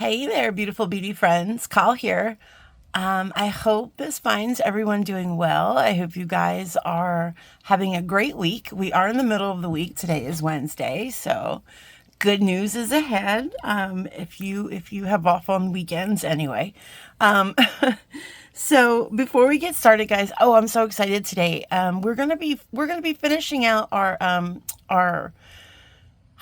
Hey there, beautiful beauty friends. Call here. I hope this finds everyone doing well. I hope you guys are having a great week. We are in the middle of the week. Today is Wednesday, so good news is ahead. If you have off on weekends, anyway. Um, so before we get started, guys, oh, I'm so excited today. We're gonna be finishing out our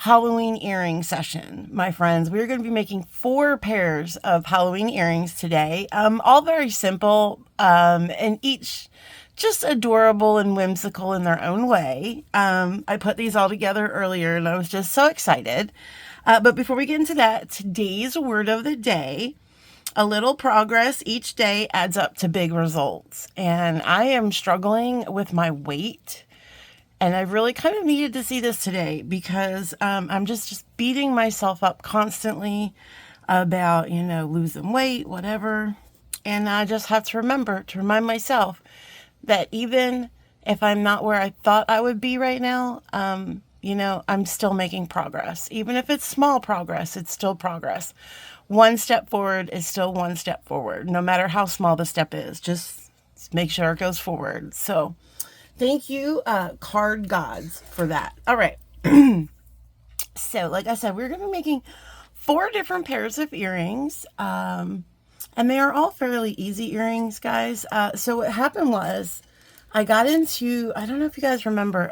Halloween earring session, my friends. We're going to be making 4 pairs of Halloween earrings today. All very simple, and each just adorable and whimsical in their own way. I put these all together earlier and I was just so excited. But before we get into that, today's word of the day: a little progress each day adds up to big results. And I am struggling with my weight. And I really kind of needed to see this today because I'm just beating myself up constantly about, losing weight, whatever. And I just have to remind myself that even if I'm not where I thought I would be right now, I'm still making progress. Even if it's small progress, it's still progress. One step forward is still one step forward, no matter how small the step is. Just make sure it goes forward. So, thank you, card gods, for that. All right. So, like I said, we're going to be making 4 different pairs of earrings. And they are all fairly easy earrings, guys. So, what happened was I got into, I don't know if you guys remember,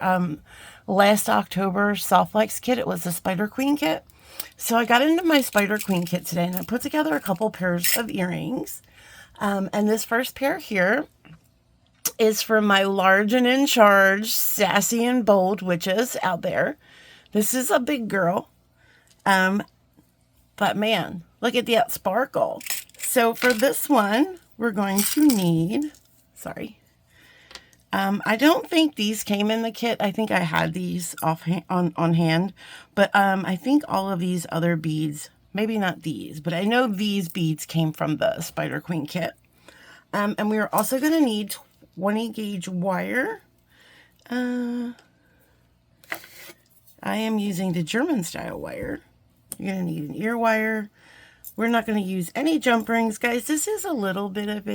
last October Soft Flex kit. It was the Spider Queen kit. So, I got into my Spider Queen kit today and I put together a couple pairs of earrings. And this first pair here is for my large and in charge, sassy and bold witches out there. This is a big girl. But man, look at that sparkle. So for this one, we're going to need, sorry. I don't think these came in the kit. I think I had these on hand. But I think all of these other beads, maybe not these, but I know these beads came from the Spider Queen kit. And we are also going to need 20 gauge wire. I am using the German style wire. You're going to need an ear wire. We're not going to use any jump rings, guys. This is a little bit of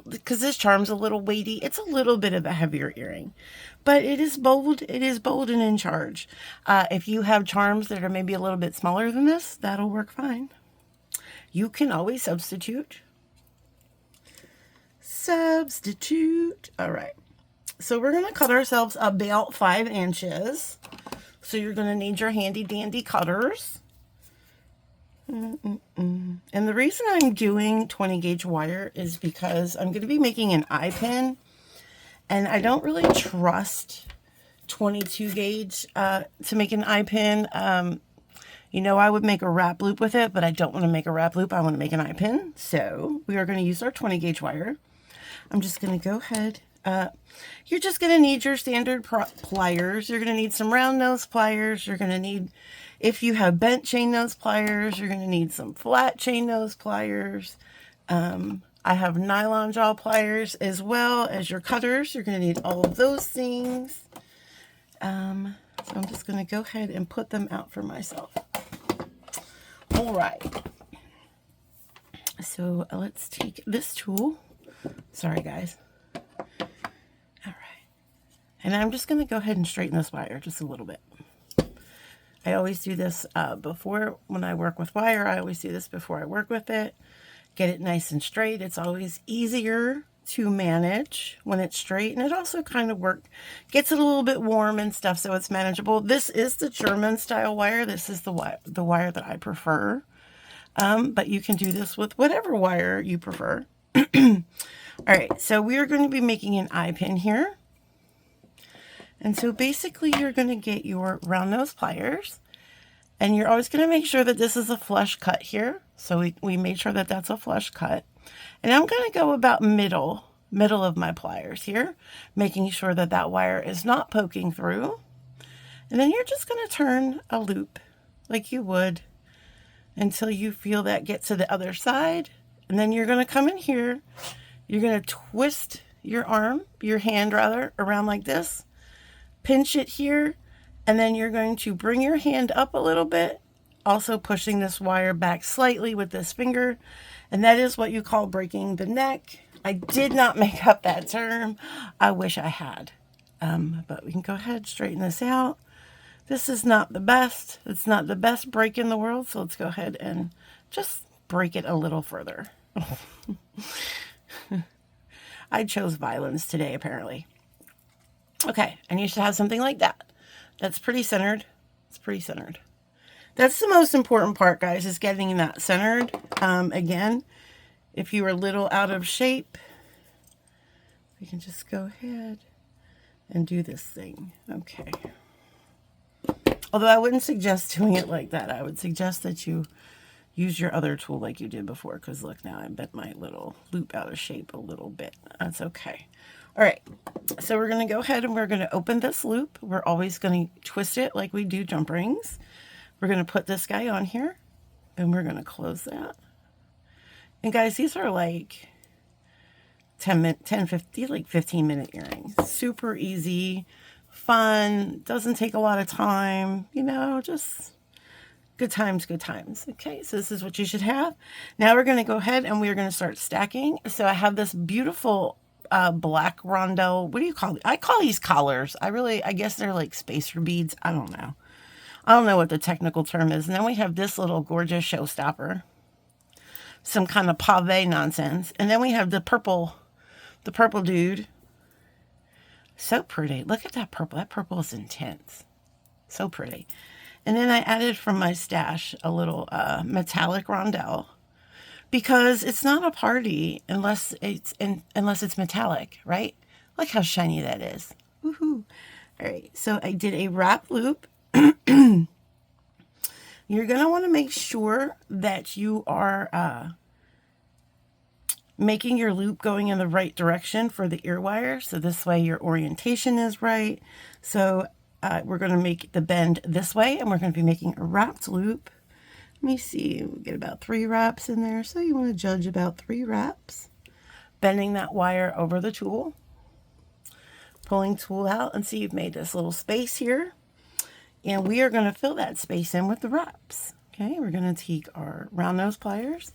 because this charm's a little weighty, it's a little bit of a heavier earring. But it is bold. It is bold and in charge. If you have charms that are maybe a little bit smaller than this, that'll work fine. You can always substitute. All right. So we're going to cut ourselves about 5 inches. So you're going to need your handy dandy cutters. And the reason I'm doing 20 gauge wire is because I'm going to be making an eye pin. And I don't really trust 22 gauge to make an eye pin. I would make a wrap loop with it, but I don't want to make a wrap loop. I want to make an eye pin. So we are going to use our 20 gauge wire. I'm just going to go ahead. You're just going to need your standard pliers. You're going to need some round nose pliers. You're going to need, if you have bent chain nose pliers, you're going to need some flat chain nose pliers. I have nylon jaw pliers as well as your cutters. You're going to need all of those things. So I'm just going to go ahead and put them out for myself. All right. So let's take this tool. Sorry, guys. All right. And I'm just going to go ahead and straighten this wire just a little bit. I always do this before, when I work with wire, I always do this before I work with it. Get it nice and straight. It's always easier to manage when it's straight. And it also kind of gets it a little bit warm and stuff, so it's manageable. This is the German style wire. This is the wire that I prefer. But you can do this with whatever wire you prefer. All right, so we are going to be making an eye pin here. And so basically you're going to get your round nose pliers, and you're always going to make sure that this is a flush cut here. So we made sure that that's a flush cut. And I'm going to go about middle of my pliers here, making sure that that wire is not poking through. And then you're just going to turn a loop like you would until you feel that get to the other side. And then you're going to come in here. You're going to twist your hand around like this, pinch it here, and then you're going to bring your hand up a little bit also pushing this wire back slightly with this finger, and that is what you call breaking the neck. I did not make up that term. I wish I had. But we can go ahead, straighten this out. This is not the best. It's not the best break in the world, so let's go ahead and just break it a little further. I chose violence today, apparently. Okay, and you should have something like that. That's pretty centered. It's pretty centered. That's the most important part, guys, is getting that centered. Again, if you are a little out of shape, we can just go ahead and do this thing. Okay. Although I wouldn't suggest doing it like that. I would suggest that you use your other tool like you did before, because look, now I bent my little loop out of shape a little bit. That's okay. All right, so we're going to go ahead and we're going to open this loop. We're always going to twist it like we do jump rings. We're going to put this guy on here, and we're going to close that. And guys, these are like 15-minute earrings. Super easy, fun, doesn't take a lot of time, you know, just good times, good times. Okay, so this is what you should have. Now we're going to go ahead and we're going to start stacking. So I have this beautiful black rondelle. What do you call it? I call these collars. I guess they're like spacer beads. I don't know. I don't know what the technical term is. And then we have this little gorgeous showstopper. Some kind of pave nonsense. And then we have the purple dude. So pretty. Look at that purple. That purple is intense. So pretty. And then I added from my stash a little metallic rondelle, because it's not a party unless it's metallic, right? Look how shiny that is. Woohoo. All right, so I did a wrap loop. You're going to want to make sure that you are making your loop going in the right direction for the ear wire. So this way your orientation is right. So we're going to make the bend this way, and we're going to be making a wrapped loop. Let me see, we get about 3 wraps in there. So you want to judge about 3 wraps. Bending that wire over the tool. Pulling tool out, and see you've made this little space here. And we are going to fill that space in with the wraps. Okay, we're going to take our round nose pliers,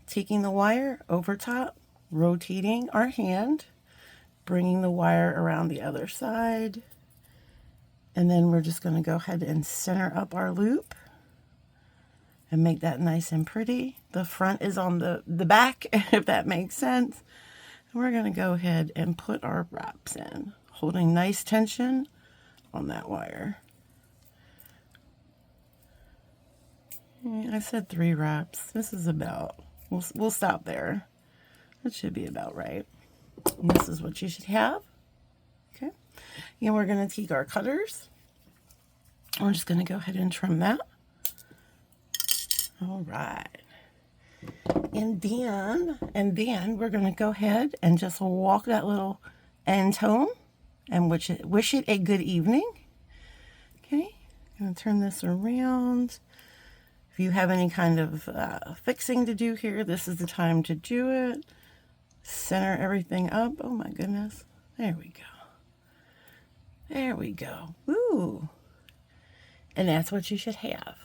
taking the wire over top, rotating our hand, bringing the wire around the other side. And then we're just going to go ahead and center up our loop and make that nice and pretty. The front is on the back, if that makes sense. And we're going to go ahead and put our wraps in, holding nice tension on that wire. I said 3 wraps. This is about, we'll stop there. That should be about right. And this is what you should have. Okay. And we're going to take our cutters. We're just going to go ahead and trim that. All right. And then we're going to go ahead and just walk that little end home and wish it a good evening. Okay. I'm going to turn this around. If you have any kind of fixing to do here, this is the time to do it. Center everything up. Oh my goodness. There we go. There we go. Woo. And that's what you should have.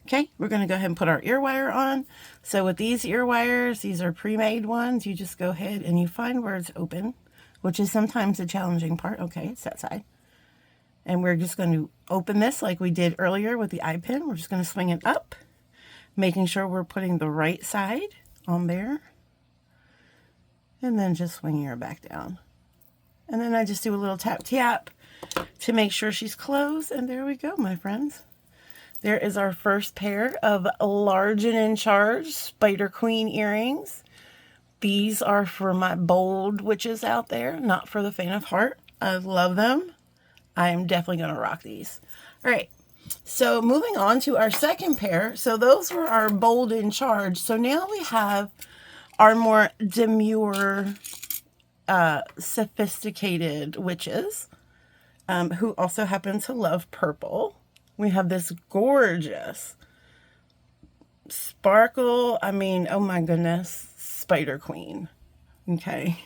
Okay, we're going to go ahead and put our ear wire on. So with these ear wires, these are pre-made ones. You just go ahead and you find where it's open, which is sometimes the challenging part. Okay, it's that side. And we're just going to open this like we did earlier with the eye pin. We're just going to swing it up, making sure we're putting the right side on there. And then just swinging her back down. And then I just do a little tap tap to make sure she's closed. And there we go, my friends. There is our first pair of Large and in Charge Spider Queen earrings. These are for my bold witches out there, not for the faint of heart. I love them. I am definitely going to rock these. All right, so moving on to our second pair. So those were our Bold in Charge. So now we have our more demure, sophisticated witches who also happen to love purple. We have this gorgeous sparkle, I mean, oh my goodness, Spider Queen. Okay,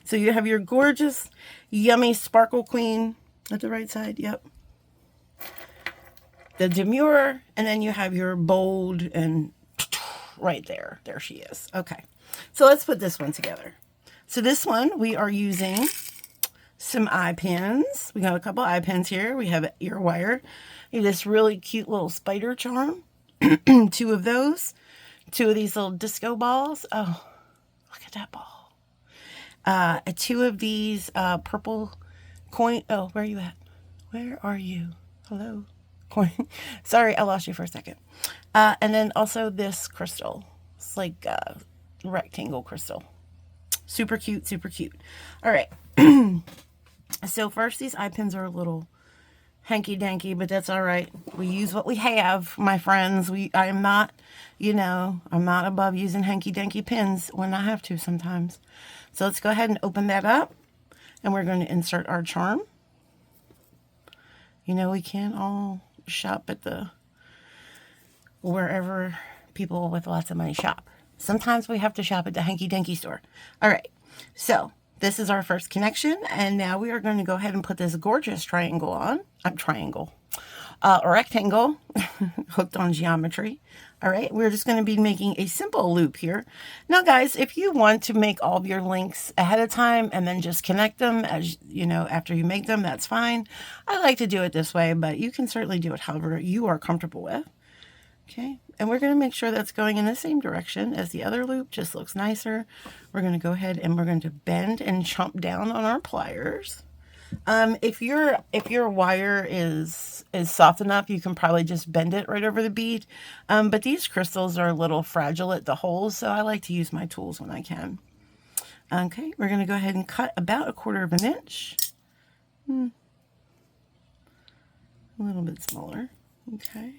so you have your gorgeous, yummy Sparkle Queen at the right side. Yep. the demure, and then you have your bold, and right there. There she is. Okay. So let's put this one together. So this one, we are using some eye pins. We got a couple eye pins here. We have an ear wire. We have this really cute little spider charm. Two of those. Two of these little disco balls. Oh, look at that ball. Two of these purple coin. Oh, where are you at? Where are you? Hello? Coin. Sorry, I lost you for a second. And then also this crystal. It's like a rectangle crystal. Super cute, super cute. All right. So first, these eye pins are a little hanky-danky, but that's all right. We use what we have, my friends. I am not, I'm not above using hanky-danky pins when I have to sometimes. So let's go ahead and open that up, and we're going to insert our charm. We can't all shop at wherever people with lots of money shop. Sometimes we have to shop at the hanky-danky store. All right, so this is our first connection, and now we are going to go ahead and put this gorgeous triangle on. Rectangle, hooked on geometry. All right, we're just going to be making a simple loop here. Now, guys, if you want to make all of your links ahead of time and then just connect them as after you make them, that's fine. I like to do it this way, but you can certainly do it however you are comfortable with. Okay, and we're going to make sure that's going in the same direction as the other loop, just looks nicer. We're going to go ahead and we're going to bend and chomp down on our pliers. If your wire is soft enough, you can probably just bend it right over the bead. But these crystals are a little fragile at the holes, so I like to use my tools when I can. Okay, we're going to go ahead and cut about 1/4 inch. A little bit smaller. Okay.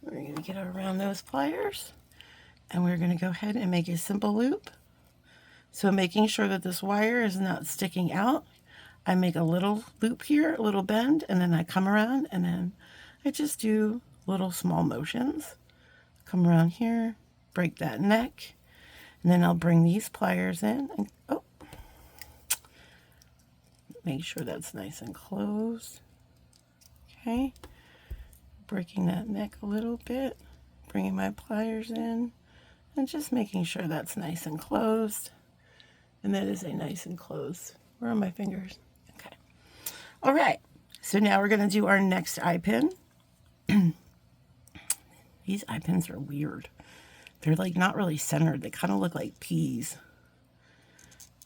We're going to get around those pliers, and we're going to go ahead and make a simple loop. So making sure that this wire is not sticking out, I make a little loop here, a little bend, and then I come around, and then I just do little small motions. Come around here, break that neck, and then I'll bring these pliers in, and make sure that's nice and closed. Okay. Breaking that neck a little bit, bringing my pliers in, and just making sure that's nice and closed. And that is a nice and closed. Where are my fingers? Okay. All right. So now we're going to do our next eye pin. These eye pins are weird. They're like not really centered. They kind of look like peas.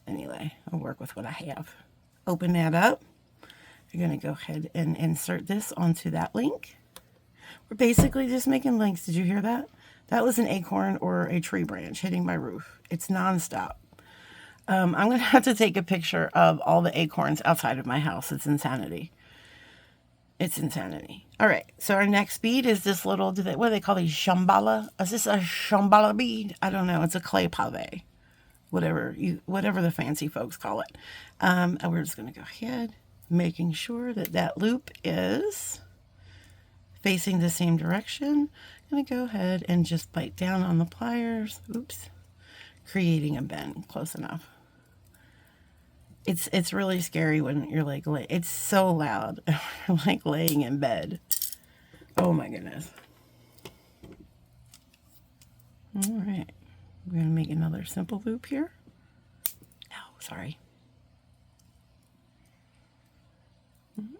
Anyway, I'll work with what I have. Open that up. You're going to go ahead and insert this onto that link. We're basically just making links. Did you hear that? That was an acorn or a tree branch hitting my roof. It's nonstop. I'm going to have to take a picture of all the acorns outside of my house. It's insanity. It's insanity. All right. So our next bead is this little, what do they call these? Shambhala? Is this a Shambhala bead? I don't know. It's a clay pave. Whatever the fancy folks call it. And we're just going to go ahead, making sure that that loop is facing the same direction. I'm going to go ahead and just bite down on the pliers. Oops. Creating a bend close enough. It's really scary when you're like, it's so loud. Like laying in bed. Oh my goodness. All right. We're going to make another simple loop here. Oh, sorry. I'm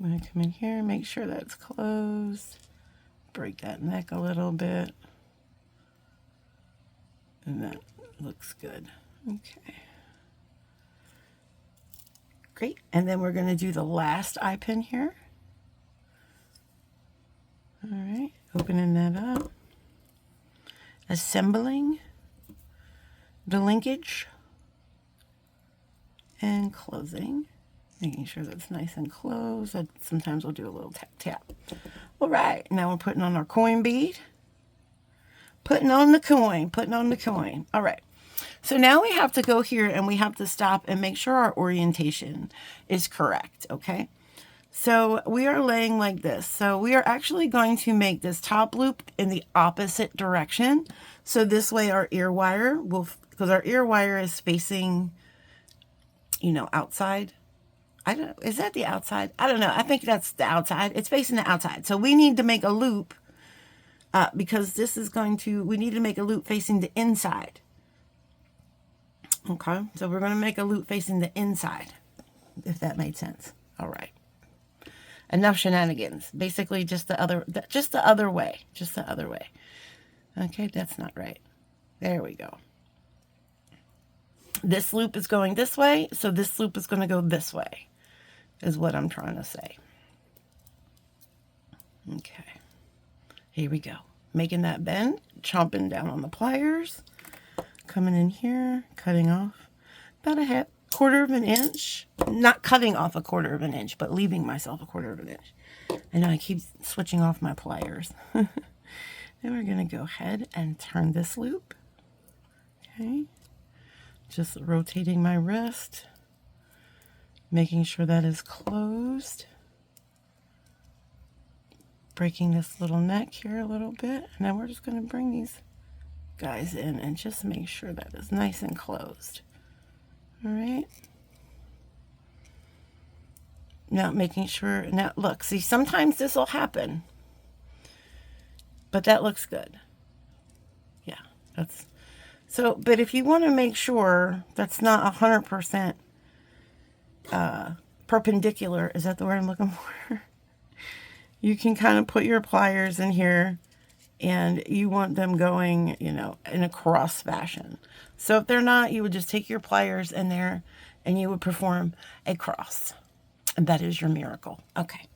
going to come in here, make sure that's closed, break that neck a little bit, and that looks good. Okay. Great. And then we're going to do the last eye pin here. All right, opening that up, assembling the linkage, and closing. Making sure that's nice and closed. Sometimes we'll do a little tap tap. All right, now we're putting on our coin bead. Putting on the coin. All right. So now we have to go here and we have to stop and make sure our orientation is correct, okay? So we are laying like this. So we are actually going to make this top loop in the opposite direction. So this way our ear wire will, because our ear wire is facing, outside. I don't, is that the outside? I don't know. I think that's the outside. It's facing the outside. So we need to make a loop because this is going to, we need to make a loop facing the inside. Okay. So we're going to make a loop facing the inside, if that made sense. All right. Enough shenanigans. Basically just the other way. Just the other way. Okay. That's not right. There we go. This loop is going this way. So this loop is going to go this way. Is what I'm trying to say. Okay. Here we go. Making that bend, chomping down on the pliers, coming in here, cutting off about a quarter of an inch. Not cutting off a quarter of an inch, but leaving myself a quarter of an inch. And I keep switching off my pliers. Then we're going to go ahead and turn this loop. Okay. Just rotating my wrist. Making sure that is closed. Breaking this little neck here a little bit. And then we're just going to bring these guys in and just make sure that is nice and closed. All right. Now making sure, now look, see, sometimes this will happen. But that looks good. Yeah, that's, so, but if you want to make sure that's not 100% perpendicular, is that the word I'm looking for? You can kind of put your pliers in here and you want them going, you know, in a cross fashion. So if they're not, you would just take your pliers in there and you would perform a cross. And that is your miracle. Okay.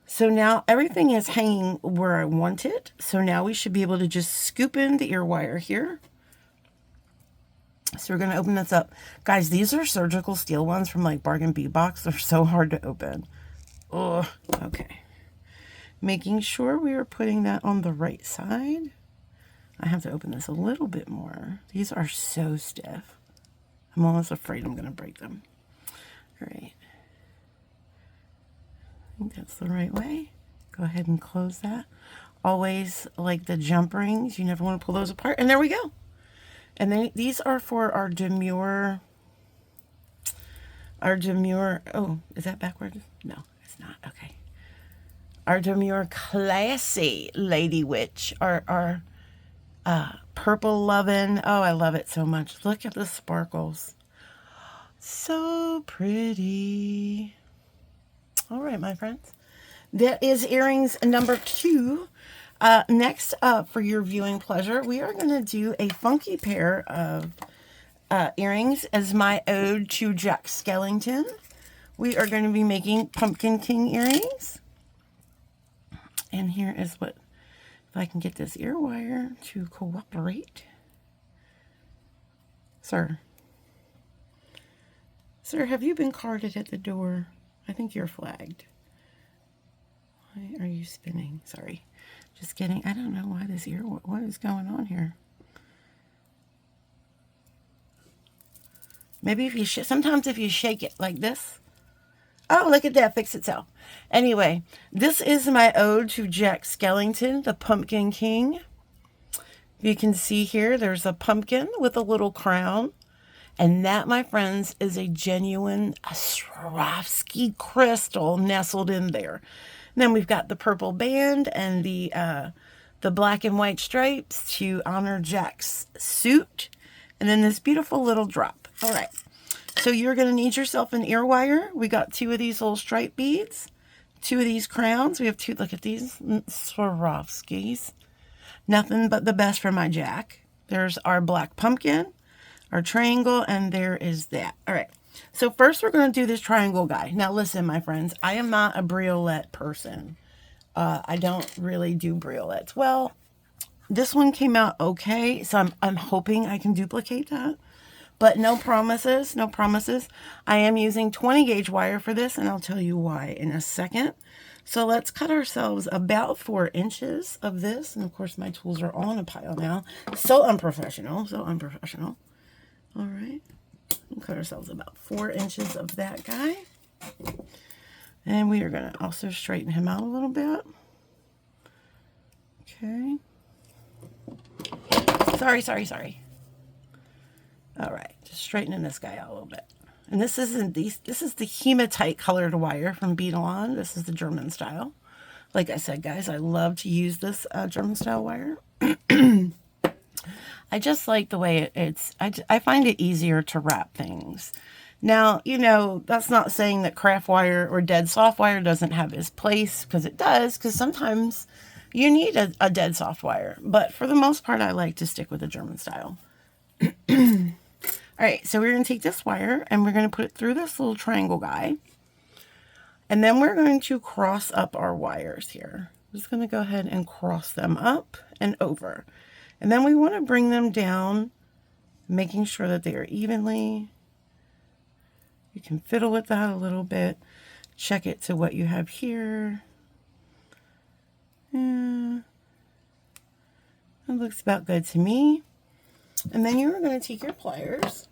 So now everything is hanging where I want it. So now we should be able to just scoop in the ear wire here. So we're going to open this up. Guys, these are surgical steel ones from like Bargain Bee Box. They're so hard to open. Oh, okay. Making sure we are putting that on the right side. I have to open this a little bit more. These are so stiff. I'm almost afraid I'm going to break them. All right. I think that's the right way. Go ahead and close that. Always like the jump rings. You never want to pull those apart. And there we go. And then these are for our demure, oh, is that backwards? No, it's not. Okay. Our demure classy lady witch, our purple loving. Oh, I love it so much. Look at the sparkles. So pretty. All right, my friends. That is earrings number 2. Next up, for your viewing pleasure, we are going to do a funky pair of earrings as my ode to Jack Skellington. We are going to be making Pumpkin King earrings. And here is what, if I can get this ear wire to cooperate. Sir, have you been carded at the door? I think you're flagged. Why are you spinning? Sorry. Just kidding. I don't know why this ear, what is going on here? Maybe if you, sometimes if you shake it like this. Oh, look at that, fix itself. Anyway, this is my ode to Jack Skellington, the Pumpkin King. You can see here, there's a pumpkin with a little crown. And that, my friends, is a genuine Swarovski crystal nestled in there. And then we've got the purple band and the black and white stripes to honor Jack's suit. And then this beautiful little drop. All right. So you're going to need yourself an ear wire. We got 2 of these little stripe beads. 2 of these crowns. We have 2, look at these Swarovskis. Nothing but the best for my Jack. There's our black pumpkin, our triangle, and there is that. All right. So first we're going to do this triangle guy. Now listen, my friends, I am not a briolette person. I don't really do briolettes. Well, this one came out okay, so I'm hoping I can duplicate that. But no promises, no promises. I am using 20 gauge wire for this, and I'll tell you why in a second. So let's cut ourselves about 4 inches of this. And of course, my tools are all in a pile now. So unprofessional, so unprofessional. All right. We'll cut ourselves about 4 inches of that guy. And we are going to also straighten him out a little bit. Okay. Sorry. All right. Just straightening this guy out a little bit. And this isn't these. This is the hematite colored wire from Beadalon. This is the German style. Like I said, guys, I love to use this German style wire. I just like the way I find it easier to wrap things. Now, you know, that's not saying that craft wire or dead soft wire doesn't have its place, because it does, because sometimes you need a dead soft wire. But for the most part, I like to stick with the German style. All right, so we're going to take this wire and we're going to put it through this little triangle guy. And then we're going to cross up our wires here. I'm just going to go ahead and cross them up and over. And then we want to bring them down, making sure that they are evenly. You can fiddle with that a little bit. Check it to what you have here. Yeah, that looks about good to me. And then you're going to take your pliers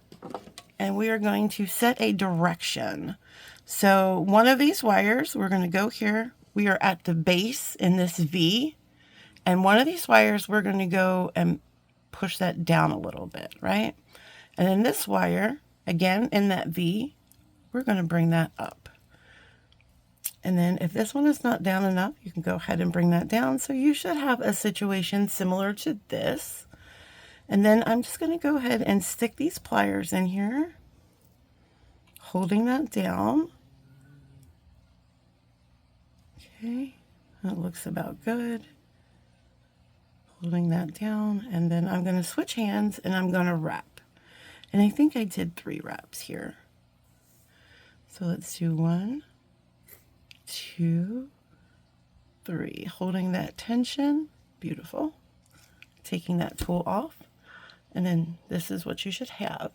and we are going to set a direction. So one of these wires, we're going to go here. We are at the base in this V. And one of these wires, we're going to go and push that down a little bit, right? And then this wire, again, in that V, we're going to bring that up. And then if this one is not down enough, you can go ahead and bring that down. So you should have a situation similar to this. And then I'm just going to go ahead and stick these pliers in here, holding that down. Okay, that looks about good. Holding that down, and then I'm going to switch hands and I'm going to wrap. And I think I did 3 wraps here. So let's do 1, 2, 3. Holding that tension. Beautiful. Taking that tool off. And then this is what you should have.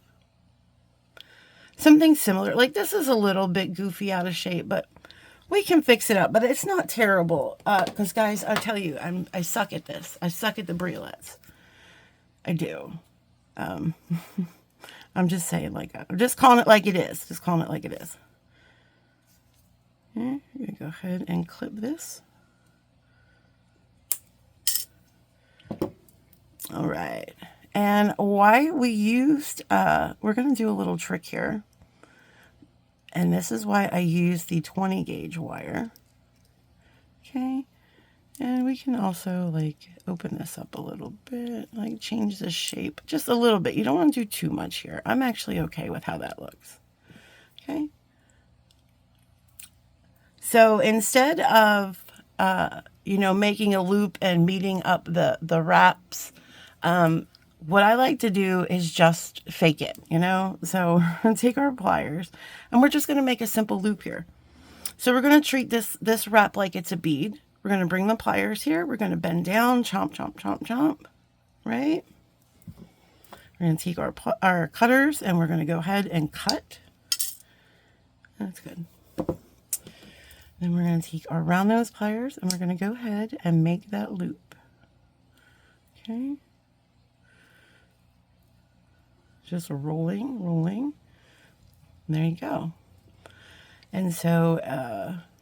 Something similar. Like this is a little bit goofy out of shape, but we can fix it up. But it's not terrible. Because guys, I tell you, I suck at this. I suck at the briolettes. I do. I'm just saying, like, I'm just calling it like it is. Just calling it like it is. Okay, I'm going to go ahead and clip this. All right. And why we used, we're going to do a little trick here. And this is why I use the 20 gauge wire. Okay. And we can also like open this up a little bit, like change the shape just a little bit. You don't want to do too much here. I'm actually okay with how that looks. Okay. So instead of, you know, making a loop and meeting up the wraps, what I like to do is just fake it, you know? So we're going to take our pliers and we're just going to make a simple loop here. So we're going to treat this wrap like it's a bead. We're going to bring the pliers here. We're going to bend down, chomp, chomp, chomp, chomp, right? We're going to take our cutters and we're going to go ahead and cut. That's good. Then we're going to take our round nose pliers and we're going to go ahead and make that loop. Okay. Just rolling, rolling. There you go. And so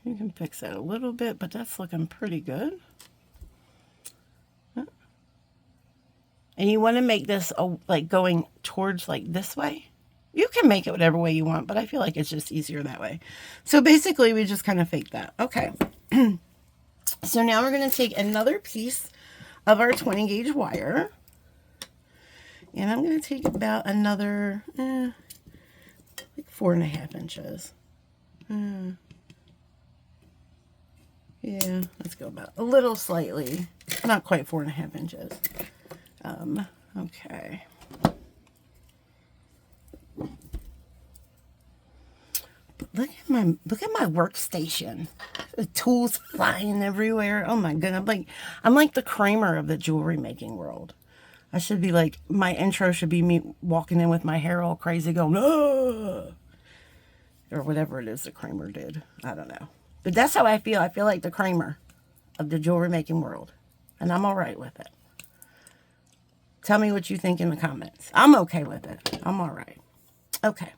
you can fix that a little bit, but that's looking pretty good. And you want to make this like going towards like this way. You can make it whatever way you want, but I feel like it's just easier that way. So basically we just kind of fake that. Okay. So now we're going to take another piece of our 20 gauge wire. And I'm going to take about another, like 4.5 inches. Yeah, let's go about a little slightly, not quite 4.5 inches. Okay. Look at my workstation. The tools flying everywhere. Oh my goodness. I'm like the Kramer of the jewelry making world. I should be like, my intro should be me walking in with my hair all crazy going, oh! Or whatever it is that Kramer did. I don't know. But that's how I feel. I feel like the Kramer of the jewelry making world. And I'm all right with it. Tell me what you think in the comments. I'm okay with it. I'm all right. Okay.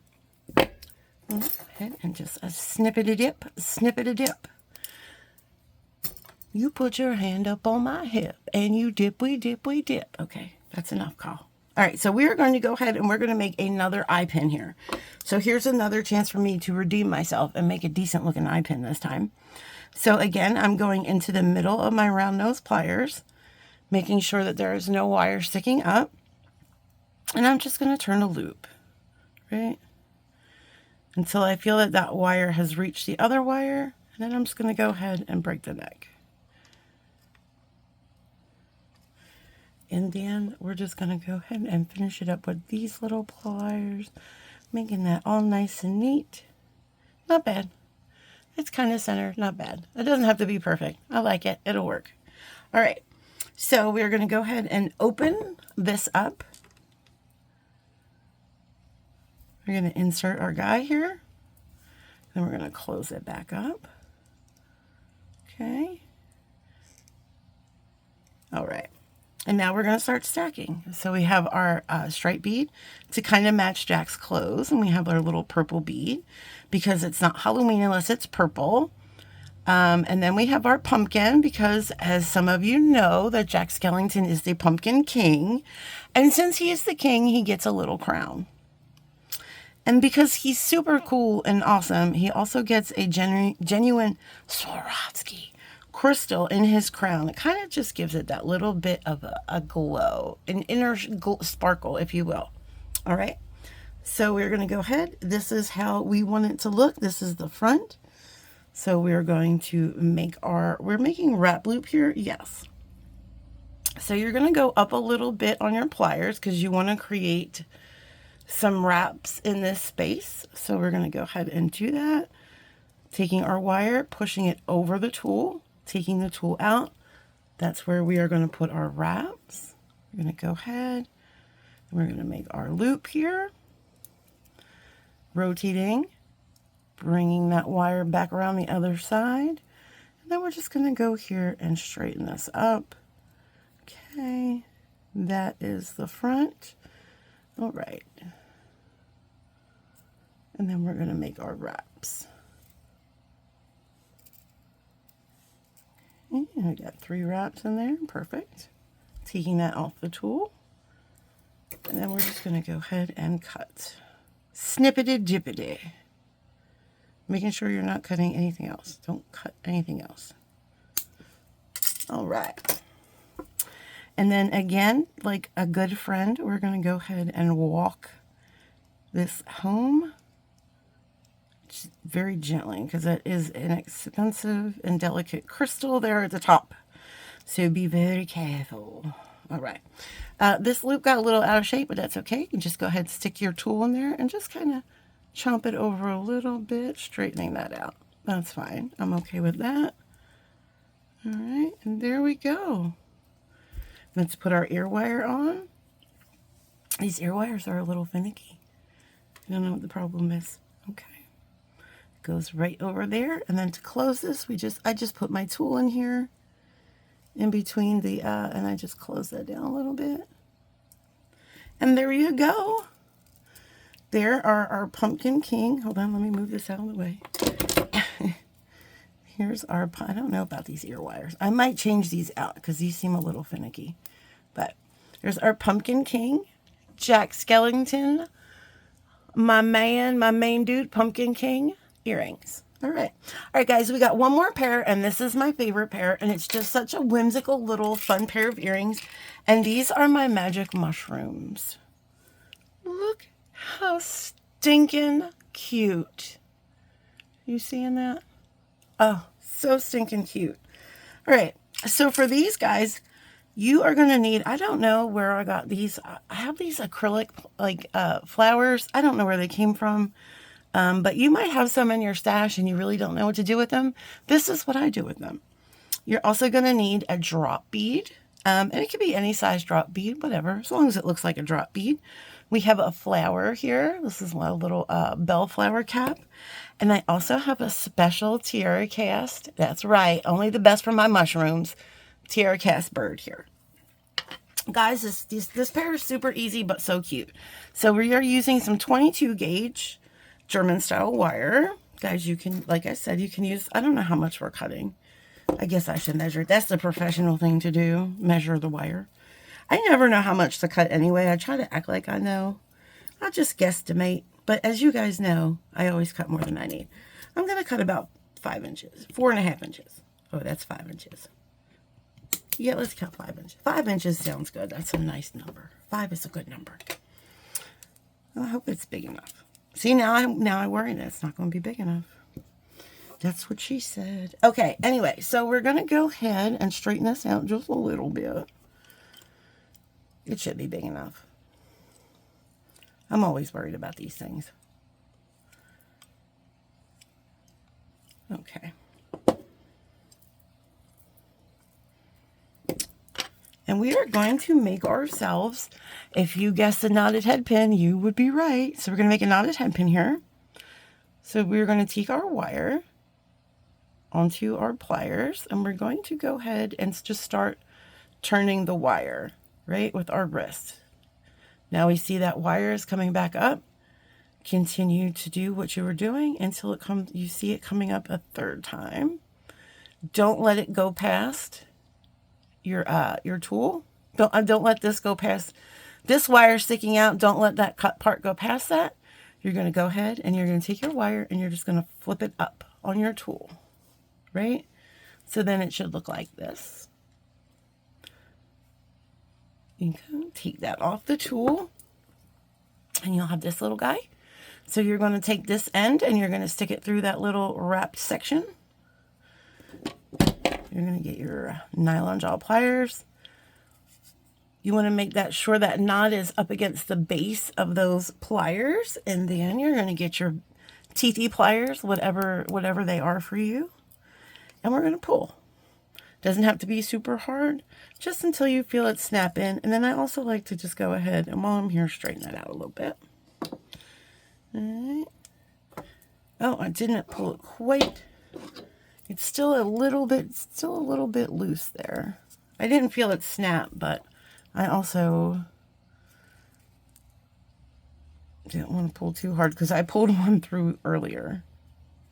Go ahead and just a snippet-a-dip, snippet-a-dip. You put your hand up on my hip and you dip, we dip, we dip. Okay, that's enough, Carl. All right, so we are going to go ahead and we're going to make another eye pin here. So here's another chance for me to redeem myself and make a decent looking eye pin this time. So again, I'm going into the middle of my round nose pliers, making sure that there is no wire sticking up. And I'm just going to turn a loop, right? Until I feel that that wire has reached the other wire. And then I'm just going to go ahead and break the neck. And then we're just going to go ahead and finish it up with these little pliers, making that all nice and neat. Not bad. It's kind of centered, not bad. It doesn't have to be perfect. I like it. It'll work. All right. So we're going to go ahead and open this up. We're going to insert our guy here. Then we're going to close it back up. Okay. All right. And now we're going to start stacking. So we have our stripe bead to kind of match Jack's clothes. And we have our little purple bead because it's not Halloween unless it's purple. And then we have our pumpkin because, as some of you know, that Jack Skellington is the Pumpkin King. And since he is the king, he gets a little crown. And because he's super cool and awesome, he also gets a genuine Swarovski crystal in his crown. It kind of just gives it that little bit of a glow, an inner sparkle, if you will. All right. So we're going to go ahead. This is how we want it to look. This is the front. So we're going to make we're making wrap loop here. Yes. So you're going to go up a little bit on your pliers because you want to create some wraps in this space. So we're going to go ahead and do that. Taking our wire, pushing it over the tool, taking the tool out. That's where we are going to put our wraps. We're going to go ahead and we're going to make our loop here. Rotating, bringing that wire back around the other side. And then we're just going to go here and straighten this up. Okay, that is the front. All right. And then we're going to make our wraps. Okay, I got 3 wraps in there. Perfect. Taking that off the tool. And then we're just going to go ahead and cut. Snippety dippity. Making sure you're not cutting anything else. Don't cut anything else. All right. And then again, like a good friend, we're going to go ahead and walk this home just very gently because that is an expensive and delicate crystal there at the top. So be very careful. All right. This loop got a little out of shape, but that's okay. You can just go ahead and stick your tool in there and just kind of chomp it over a little bit, straightening that out. That's fine. I'm okay with that. All right. And there we go. Let's put our ear wire on. These ear wires are a little finicky. I don't know what the problem is. Okay. It goes right over there. And then to close this, I just put my tool in here in between the, and I just close that down a little bit. And there you go. There are our Pumpkin King. Hold on, let me move this out of the way. Here's our, I don't know about these ear wires. I might change these out because these seem a little finicky. But there's our Pumpkin King, Jack Skellington, my main dude, Pumpkin King earrings. All right, guys, we got one more pair, and this is my favorite pair, and it's just such a whimsical little fun pair of earrings. And these are my magic mushrooms. Look how stinking cute. You seeing that? Oh, so stinking cute. All right, so for these guys, you are going to need, I don't know where I got these. I have these acrylic flowers. I don't know where they came from, but you might have some in your stash and you really don't know what to do with them. This is what I do with them. You're also going to need a drop bead, and it could be any size drop bead, whatever, as long as it looks like a drop bead. We have a flower here. This is my little bellflower cap. And I also have a special tiara cast. That's right. Only the best for my mushrooms. Tiara cast bird here. Guys, this pair is super easy but so cute. So we are using some 22 gauge German style wire. Guys, you can, like I said, you can use, I don't know how much we're cutting. I guess I should measure it. That's the professional thing to do, measure the wire. I never know how much to cut anyway. I try to act like I know. I'll just guesstimate. But as you guys know, I always cut more than I need. I'm going to cut about 5 inches, 4.5 inches. Oh, that's 5 inches. Yeah, let's cut 5 inches. 5 inches sounds good. That's a nice number. 5 is a good number. I hope it's big enough. See, now I worry that it's not going to be big enough. That's what she said. Okay, anyway, so we're going to go ahead and straighten this out just a little bit. It should be big enough. I'm always worried about these things. Okay. And we are going to make ourselves, if you guessed a knotted head pin, you would be right. So we're going to make a knotted head pin here. So we're going to take our wire onto our pliers, and we're going to go ahead and just start turning the wire, right, with our wrist. Now we see that wire is coming back up. Continue to do what you were doing until it comes, you see it coming up a third time. Don't let it go past your tool. Don't let this go past this wire sticking out. Don't let that cut part go past that. You're going to go ahead and you're going to take your wire and you're just going to flip it up on your tool, right? So then it should look like this. You can take that off the tool and you'll have this little guy. So you're going to take this end and you're going to stick it through that little wrapped section. You're going to get your nylon jaw pliers. You want to make that sure that knot is up against the base of those pliers, and then you're going to get your teethy pliers, whatever they are for you, and we're going to pull. Doesn't have to be super hard, just until you feel it snap in. And then I also like to just go ahead and while I'm here, straighten that out a little bit. All right. Oh, I didn't pull it quite. It's still a little bit loose there. I didn't feel it snap, but I also didn't want to pull too hard because I pulled one through earlier.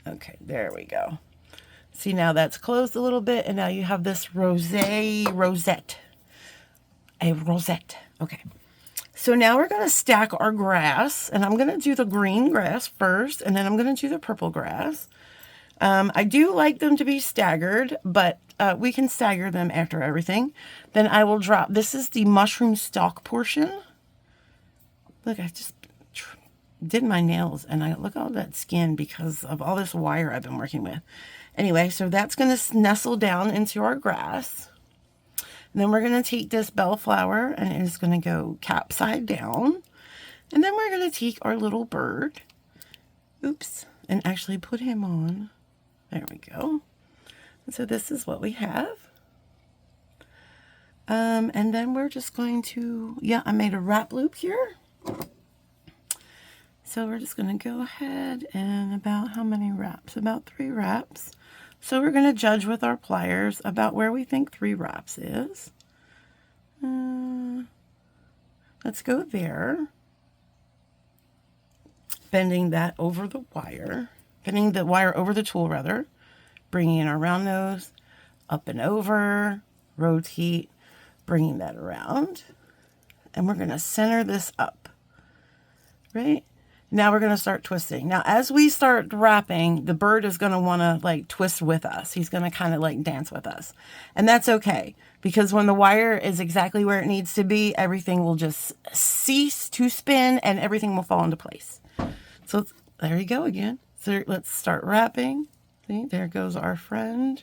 Okay, there we go. See, now that's closed a little bit, and now you have this rosette. A rosette. Okay. So now we're going to stack our grass, and I'm going to do the green grass first, and then I'm going to do the purple grass. I do like them to be staggered, but we can stagger them after everything. Then I will drop, this is the mushroom stalk portion. Look, I just did my nails, and I look at all that skin because of all this wire I've been working with. Anyway, so that's going to nestle down into our grass. And then we're going to take this bellflower, and it is going to go cap side down. And then we're going to take our little bird, oops, and actually put him on. There we go. And so this is what we have. And then we're just going to, yeah, I made a wrap loop here. So we're just going to go ahead and about how many wraps? About 3 wraps. So we're going to judge with our pliers about where we think 3 wraps is. Let's go there. Bending that over the wire. Bending the wire over the tool, rather. Bringing in our round nose. Up and over. Rotate. Bringing that around. And we're going to center this up. Right? Now we're going to start twisting. Now, as we start wrapping, the bird is going to want to like twist with us. He's going to kind of like dance with us. And that's okay, because when the wire is exactly where it needs to be, everything will just cease to spin and everything will fall into place. So there you go again. So let's start wrapping. See, there goes our friend.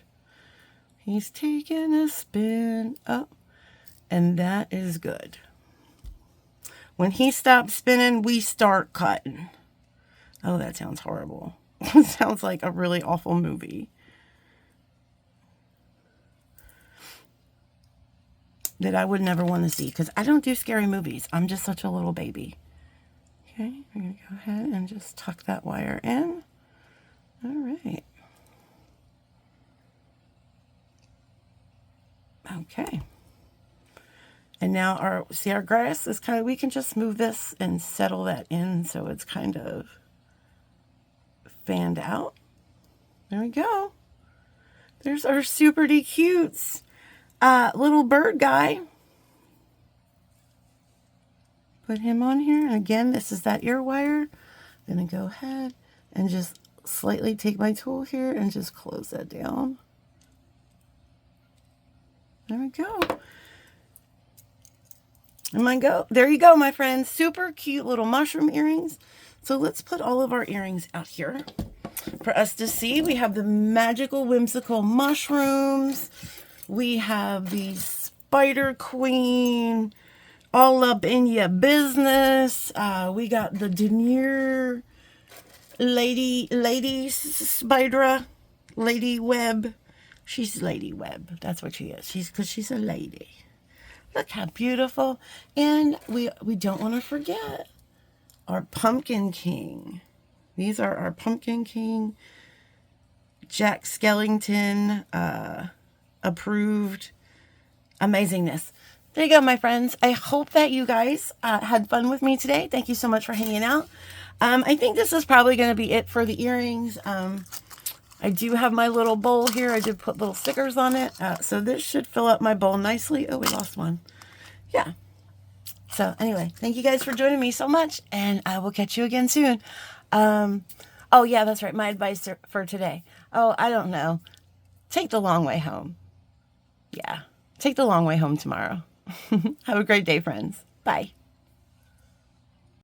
He's taking a spin up, and that is good. When he stops spinning, we start cutting. Oh, that sounds horrible. It sounds like a really awful movie. That I would never want to see, because I don't do scary movies. I'm just such a little baby. Okay, we're going to go ahead and just tuck that wire in. All right. Okay. And now our grass is kind of, we can just move this and settle that in so it's kind of fanned out. There we go. There's our super cute little bird guy. put him on here. And again, this is that ear wire. I'm going to go ahead and just slightly take my tool here and just close that down. There we go. There you go, my friends. Super cute little mushroom earrings. So let's put all of our earrings out here for us to see. We have the magical, whimsical mushrooms. We have the Spider Queen, all up in your business. We got the demure lady spider, lady web. She's Lady Web. That's what she is. Because she's a lady. Look how beautiful. And we don't want to forget our Pumpkin King. These are our Pumpkin King, Jack Skellington approved amazingness. There you go, my friends. I hope that you guys had fun with me today. Thank you so much for hanging out. I think this is probably going to be it for the earrings. I do have my little bowl here. I did put little stickers on it. So this should fill up my bowl nicely. Oh, we lost one. Yeah. So anyway, thank you guys for joining me so much. And I will catch you again soon. Oh, yeah, that's right. My advice for today. Oh, I don't know. Take the long way home. Yeah. Take the long way home tomorrow. Have a great day, friends. Bye.